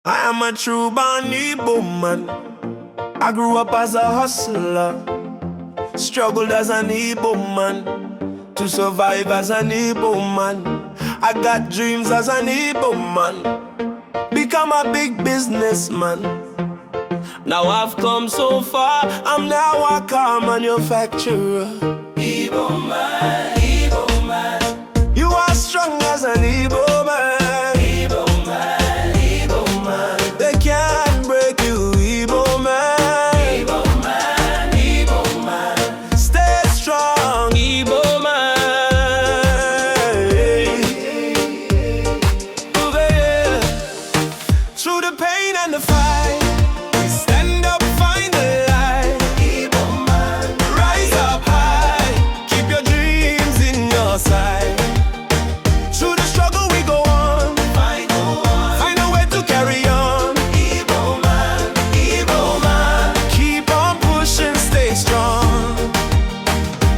I am a true born Igbo man. I grew up as a hustler, struggled as an Igbo man, to survive as an Igbo man. I got dreams as an Igbo man, become a big businessman. Now I've come so far, I'm now a car manufacturer. Igbo man, Igbo man. You are strong as an Igbo man. Igbo man, Igbo man. They can't break you, Igbo man. Igbo man, Igbo man. Stay strong, Igbo man. Through the pain and the fight, we stand up, find the light. Igbo man, rise up high, keep your dreams in your sight. Through the struggle we go on, find a way to carry on. Igbo man, keep on pushing, stay strong.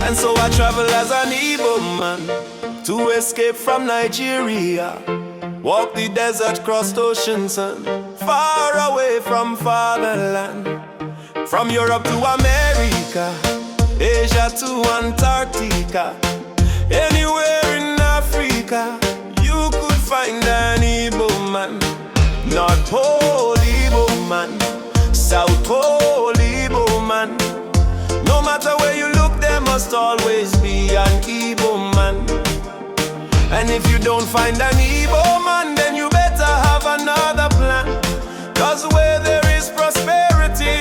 And so I travel as an Igbo man, to escape from Nigeria. Walk the desert, cross oceans, sun, far away from fatherland. From Europe to America, Asia to Antarctica. Anywhere in Africa, you could find an Igbo man. North Pole Igbo man, South Pole Igbo man. No matter where you look, there must always be an Igbo man. And if you don't find an Igbo man, then you better have another plan. 'Cause where there is prosperity,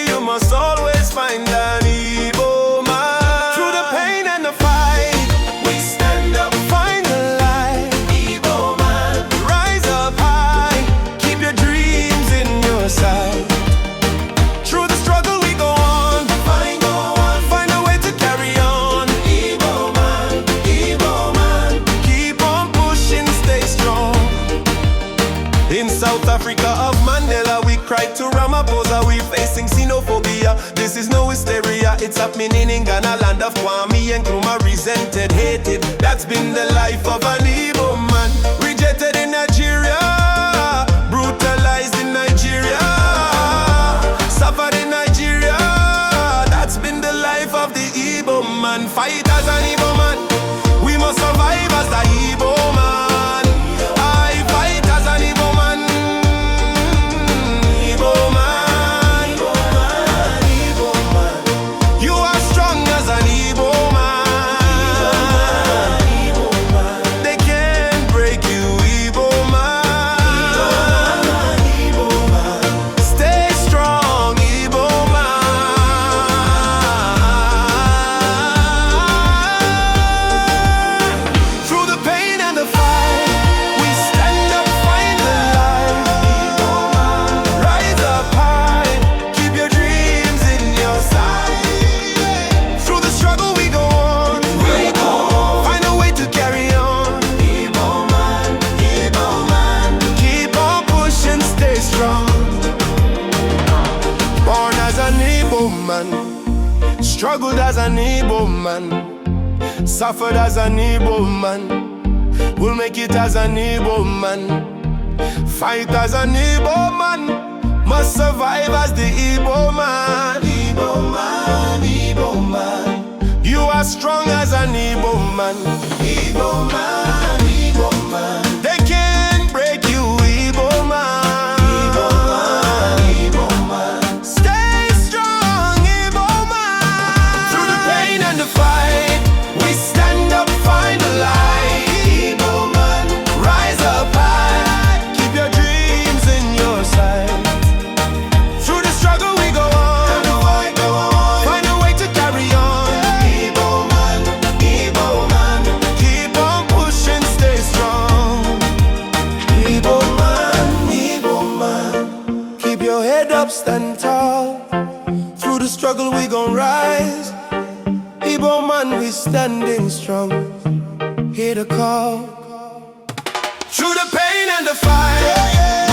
you must always find an Igbo man. Through the pain and the fight, we stand up, find the light. Igbo man, rise up high, keep your dreams in your sight. Through the struggle we go on, find a way to carry on. Igbo man, keep on pushing, stay strong. In South Africa of Mandela, we cried to Ramaphosa, we facing xenophobia. This is no hysteria, it's happening in Ghana, land of Kwame and Nkrumah, resented, hated. That's been the life of an Igbo man. Rejected in Nigeria, brutalized in Nigeria, suffered in Nigeria. That's been the life of the Igbo man. Fight as an Igbo man, we must survive as the Igbo man. I fight as an Igbo man. Igbo man, Igbo man. You are strong as an Igbo man. They can't break you, Igbo man. Stay strong, Igbo man. Through the pain and the fight, we stand up, find the light. Rise up high, keep your dreams in your sight. Through the struggle we go on, find a way to carry on. Igbo man, keep on pushing, stay strong. Born as an Igbo man, struggled as an Igbo man, suffered as an Igbo man. We'll make it as an Igbo man, fight as an Igbo man, must survive as the Igbo man. Igbo man, Igbo man. You are strong as an Igbo man. Igbo man, Igbo man. They can't break you, Igbo man. Igbo man, Igbo man. Stay strong, Igbo man. Through the pain and the fight, we stand up, find the light. Igbo man, rise up high, keep your dreams in your sight. Through the struggle we go on, find a way to carry on. Igbo man, keep on pushing, stay strong. Igbo man, keep your head up, stand tall. Through the struggle we gon' rise. Igbo man, we standing strong. Hear the call. Through the pain and the fight,